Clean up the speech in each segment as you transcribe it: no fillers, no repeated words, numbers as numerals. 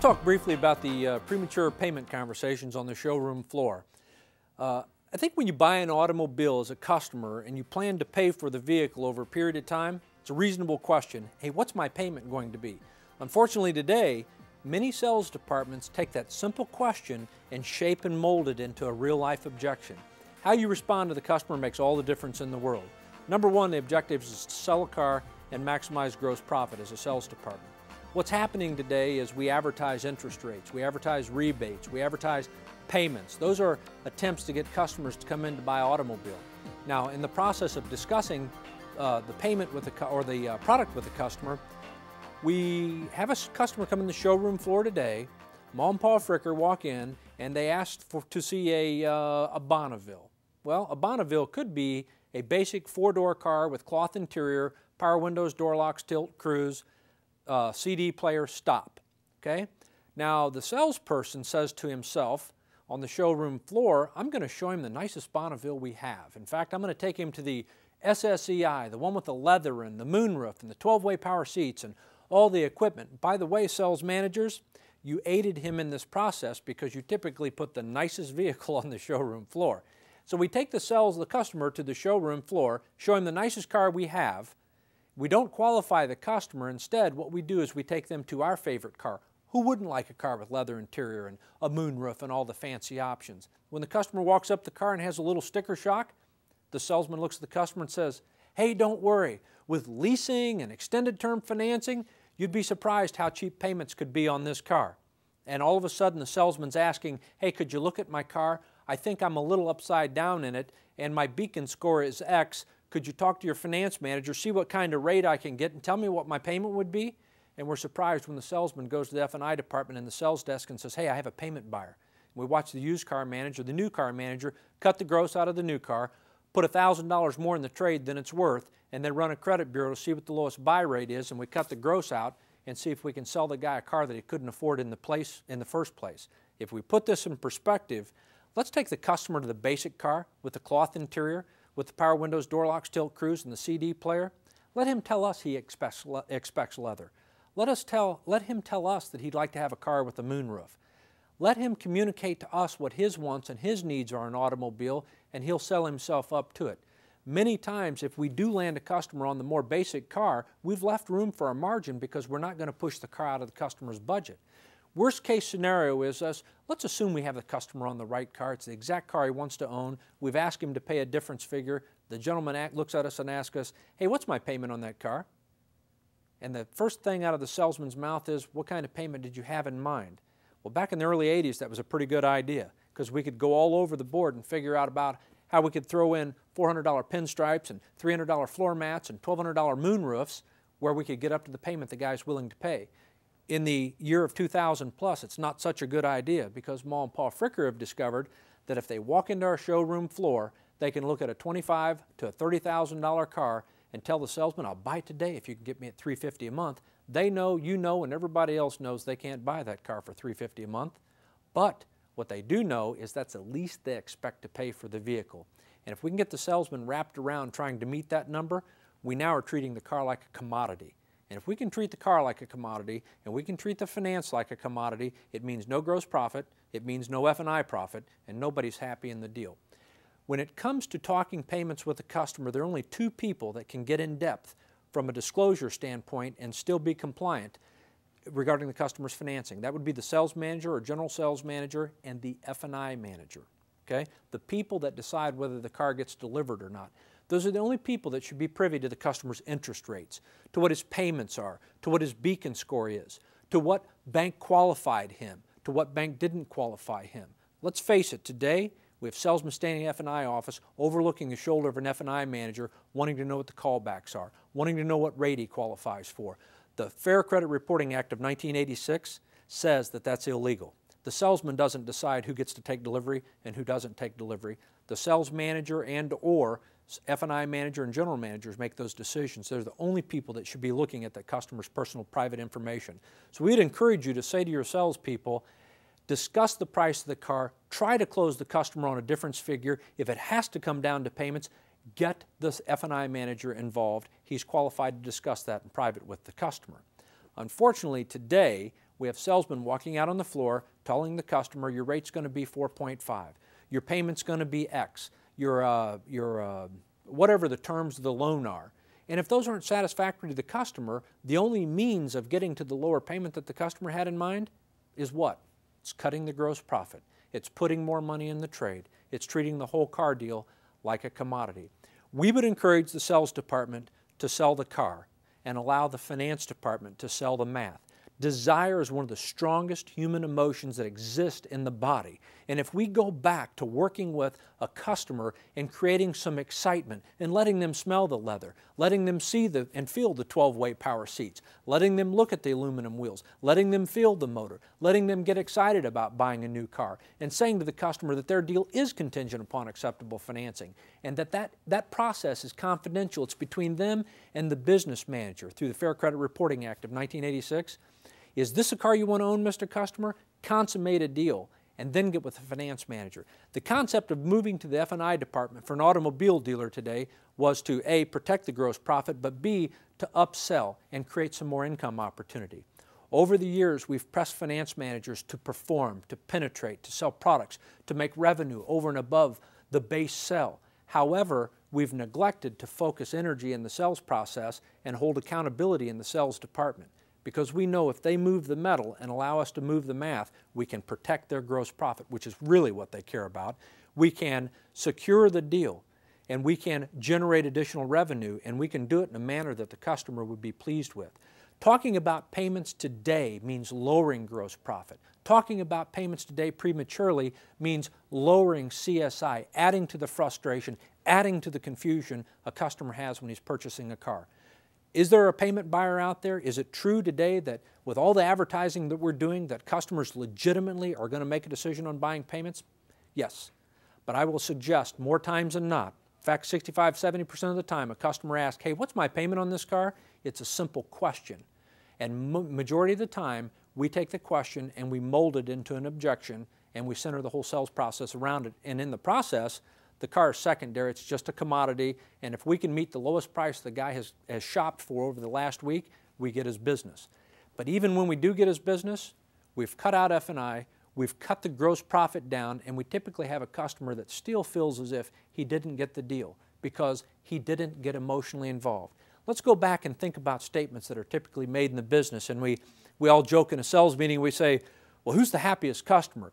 talk briefly about the premature payment conversations on the showroom floor. I think when you buy an automobile as a customer and you plan to pay for the vehicle over a period of time, it's a reasonable question. Hey, what's my payment going to be? Unfortunately today, many sales departments take that simple question and shape and mold it into a real-life objection. How you respond to the customer makes all the difference in the world. Number one, the objective is to sell a car and maximize gross profit as a sales department. What's happening today is we advertise interest rates, we advertise rebates, we advertise payments. Those are attempts to get customers to come in to buy an automobile. Now, in the process of discussing the payment with the product with the customer, we have a customer come in the showroom floor today. Mom and Pa Fricker walk in and they asked to see a Bonneville. Well, a Bonneville could be a basic four-door car with cloth interior, power windows, door locks, tilt, cruise, CD player, stop. Okay? Now the salesperson says to himself on the showroom floor, I'm going to show him the nicest Bonneville we have. In fact, I'm going to take him to the SSEI, the one with the leather and the moonroof and the 12-way power seats and all the equipment. By the way, sales managers, you aided him in this process because you typically put the nicest vehicle on the showroom floor. So we take the customer to the showroom floor, show him the nicest car we have. We don't qualify the customer. Instead, what we do is we take them to our favorite car. Who wouldn't like a car with leather interior and a moonroof and all the fancy options? When the customer walks up the car and has a little sticker shock, the salesman looks at the customer and says, hey, don't worry. With leasing and extended term financing, you'd be surprised how cheap payments could be on this car. And all of a sudden the salesman's asking, hey, could you look at my car? I think I'm a little upside down in it and my beacon score is X. Could you talk to your finance manager, see what kind of rate I can get and tell me what my payment would be? And we're surprised when the salesman goes to the F&I department in the sales desk and says, hey, I have a payment buyer. And we watch the used car manager, the new car manager, cut the gross out of the new car, put $1,000 more in the trade than it's worth, and then run a credit bureau to see what the lowest buy rate is, and we cut the gross out and see if we can sell the guy a car that he couldn't afford in the first place. If we put this in perspective, let's take the customer to the basic car with the cloth interior, with the power windows, door locks, tilt, cruise, and the CD player. Let him tell us he expects leather. Let him tell us that he'd like to have a car with a moonroof. Let him communicate to us what his wants and his needs are in an automobile, and he'll sell himself up to it. Many times, if we do land a customer on the more basic car, we've left room for a margin because we're not going to push the car out of the customer's budget. Worst case scenario is let's assume we have the customer on the right car. It's the exact car he wants to own. We've asked him to pay a difference figure. The gentleman looks at us and asks us, hey, what's my payment on that car? And the first thing out of the salesman's mouth is, what kind of payment did you have in mind? Well, back in the early 80s, that was a pretty good idea because we could go all over the board and figure out about how we could throw in $400 pinstripes and $300 floor mats and $1,200 moonroofs where we could get up to the payment the guy's willing to pay. In the year of 2000 plus, it's not such a good idea because Ma and Pa Fricker have discovered that if they walk into our showroom floor, they can look at a $25,000 to a $30,000 car and tell the salesman, I'll buy it today if you can get me at $350 a month. They know, you know, and everybody else knows they can't buy that car for $350 a month. But what they do know is that's the least they expect to pay for the vehicle. And if we can get the salesman wrapped around trying to meet that number, we now are treating the car like a commodity. And if we can treat the car like a commodity and we can treat the finance like a commodity, it means no gross profit, it means no F&I profit, and nobody's happy in the deal. When it comes to talking payments with a customer, there are only two people that can get in depth from a disclosure standpoint and still be compliant regarding the customer's financing. That would be the sales manager or general sales manager and the F&I manager. Okay? The people that decide whether the car gets delivered or not. Those are the only people that should be privy to the customer's interest rates, to what his payments are, to what his beacon score is, to what bank qualified him, to what bank didn't qualify him. Let's face it, today we have salesmen standing in the F&I office overlooking the shoulder of an F&I manager wanting to know what the callbacks are, wanting to know what rate he qualifies for. The Fair Credit Reporting Act of 1986 says that that's illegal. The salesman doesn't decide who gets to take delivery and who doesn't take delivery. The sales manager and or F&I manager and general managers make those decisions. They're the only people that should be looking at the customer's personal private information. So we'd encourage you to say to your salespeople, discuss the price of the car, try to close the customer on a difference figure. If it has to come down to payments, get the F&I manager involved. He's qualified to discuss that in private with the customer. Unfortunately, today, we have salesmen walking out on the floor telling the customer your rate's going to be 4.5, your payment's going to be X, your whatever the terms of the loan are. And if those aren't satisfactory to the customer, the only means of getting to the lower payment that the customer had in mind is what? It's cutting the gross profit. It's putting more money in the trade. It's treating the whole car deal like a commodity. We would encourage the sales department to sell the car and allow the finance department to sell the math. Desire is one of the strongest human emotions that exist in the body. And if we go back to working with a customer and creating some excitement and letting them smell the leather, letting them see and feel the 12-way power seats, letting them look at the aluminum wheels, letting them feel the motor, letting them get excited about buying a new car, and saying to the customer that their deal is contingent upon acceptable financing, and that process is confidential. It's between them and the business manager through the Fair Credit Reporting Act of 1986. Is this a car you want to own, Mr. Customer? Consummate a deal and then get with the finance manager. The concept of moving to the F&I department for an automobile dealer today was to A, protect the gross profit, but B, to upsell and create some more income opportunity. Over the years, we've pressed finance managers to perform, to penetrate, to sell products, to make revenue over and above the base sell. However, we've neglected to focus energy in the sales process and hold accountability in the sales department. Because we know if they move the metal and allow us to move the math, we can protect their gross profit, which is really what they care about. We can secure the deal, and we can generate additional revenue, and we can do it in a manner that the customer would be pleased with. Talking about payments today means lowering gross profit. Talking about payments today prematurely means lowering CSI, adding to the frustration, adding to the confusion a customer has when he's purchasing a car. Is there a payment buyer out there? Is it true today that with all the advertising that we're doing that customers legitimately are going to make a decision on buying payments? Yes. But I will suggest more times than not, in fact 65–70% of the time a customer asks, hey, what's my payment on this car? It's a simple question. And majority of the time we take the question and we mold it into an objection and we center the whole sales process around it. And in the process, the car is secondary, it's just a commodity, and if we can meet the lowest price the guy has shopped for over the last week, we get his business. But even when we do get his business, we've cut out F&I, we've cut the gross profit down, and we typically have a customer that still feels as if he didn't get the deal because he didn't get emotionally involved. Let's go back and think about statements that are typically made in the business, and we all joke in a sales meeting, we say, well, who's the happiest customer?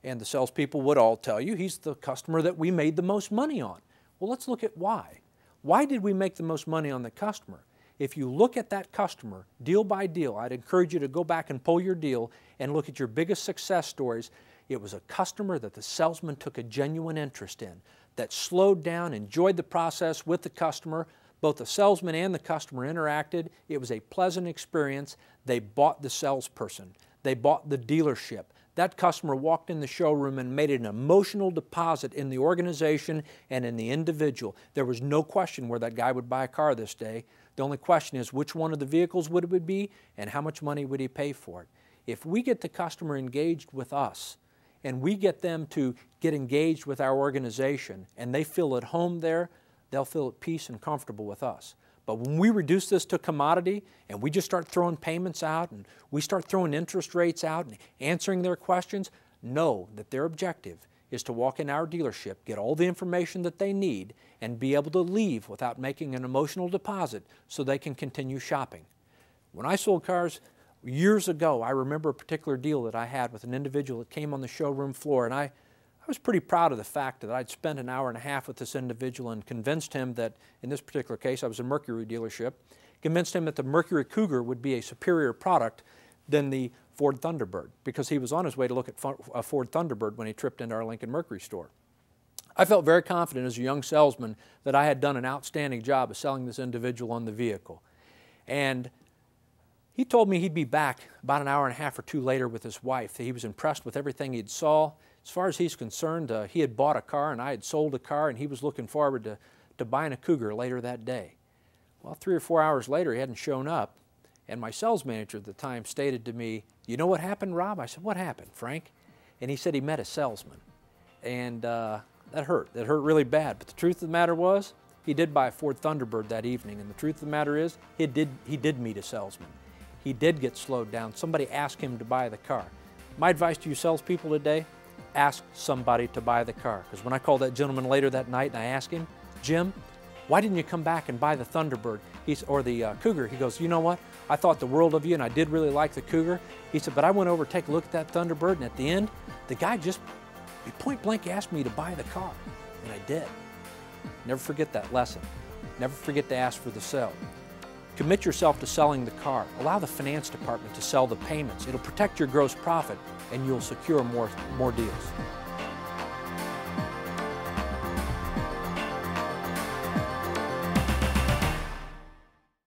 And the salespeople would all tell you, he's the customer that we made the most money on. Well, let's look at why. Why did we make the most money on the customer? If you look at that customer, deal by deal, I'd encourage you to go back and pull your deal and look at your biggest success stories. It was a customer that the salesman took a genuine interest in, that slowed down, enjoyed the process with the customer. Both the salesman and the customer interacted. It was a pleasant experience. They bought the salesperson. They bought the dealership. That customer walked in the showroom and made an emotional deposit in the organization and in the individual. There was no question where that guy would buy a car this day. The only question is which one of the vehicles would it be and how much money would he pay for it. If we get the customer engaged with us and we get them to get engaged with our organization and they feel at home there, they'll feel at peace and comfortable with us. But when we reduce this to commodity and we just start throwing payments out and we start throwing interest rates out and answering their questions, know that their objective is to walk in our dealership, get all the information that they need, and be able to leave without making an emotional deposit so they can continue shopping. When I sold cars years ago, I remember a particular deal that I had with an individual that came on the showroom floor, and I was pretty proud of the fact that I'd spent an hour and a half with this individual and convinced him that, in this particular case, I was a Mercury dealership, convinced him that the Mercury Cougar would be a superior product than the Ford Thunderbird, because he was on his way to look at a Ford Thunderbird when he tripped into our Lincoln Mercury store. I felt very confident as a young salesman that I had done an outstanding job of selling this individual on the vehicle. And he told me he'd be back about an hour and a half or two later with his wife, that he was impressed with everything he'd saw. As far as he's concerned, he had bought a car and I had sold a car, and he was looking forward to buying a Cougar later that day. Well, 3 or 4 hours later, he hadn't shown up, and my sales manager at the time stated to me, you know what happened, Rob? I said, what happened, Frank? And he said he met a salesman, and that hurt. That hurt really bad, but the truth of the matter was, he did buy a Ford Thunderbird that evening, and the truth of the matter is, he did meet a salesman. he did get slowed down. Somebody asked him to buy the car. My advice to you salespeople today, ask somebody to buy the car. Because when I called that gentleman later that night and I asked him, Jim, why didn't you come back and buy the Thunderbird or the Cougar? He goes, you know what? I thought the world of you and I did really like the Cougar. He said, but I went over to take a look at that Thunderbird and at the end, the guy just point blank asked me to buy the car. And I did. Never forget that lesson. Never forget to ask for the sale. Commit yourself to selling the car. Allow the finance department to sell the payments. It'll protect your gross profit and you'll secure more deals.